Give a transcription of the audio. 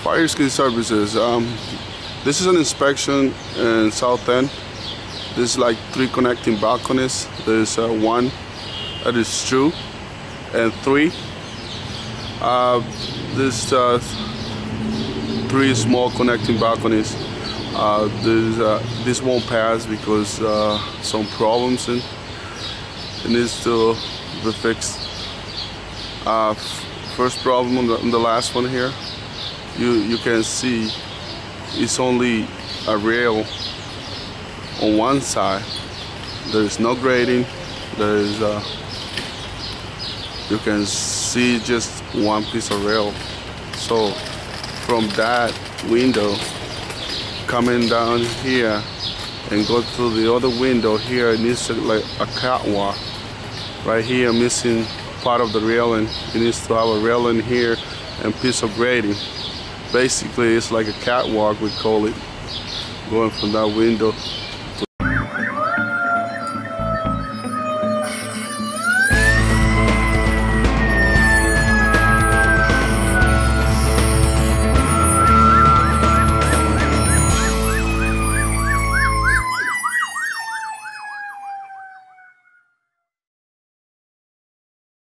Fire escape services. This is an inspection in South End. There's like 3 connecting balconies. There's 1 that is true, and 3. There's 3 small connecting balconies. This won't pass because some problems and it needs to be fixed. First problem on the last one here. You can see it's only a rail on one side. There is no grading. There is you can see just one piece of rail. So from that window coming down here and go to the other window here, it needs to like a catwalk. Right here missing part of the railing. It needs to have a railing here and piece of grading. Basically it's like a catwalk, we call it, going from that window